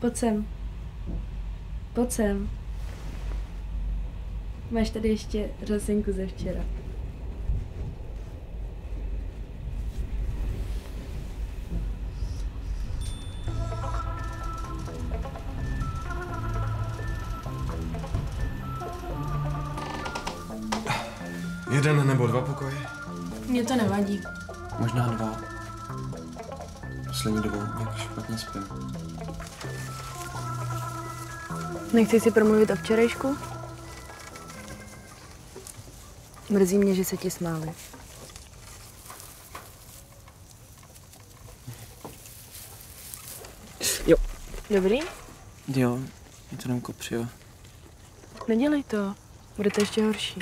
Pojď sem. Pojď sem. Máš tady ještě řasenku ze včera. Jeden nebo dva pokoje? Mně to nevadí. Možná dva. Poslední dobou jak špatně spím. Nechci si promluvit o včerejšku? Mrzí mě, že se ti smáli. Jo. Dobrý? Jo, je to jenom kopřiva. Nedělej to. Bude to ještě horší.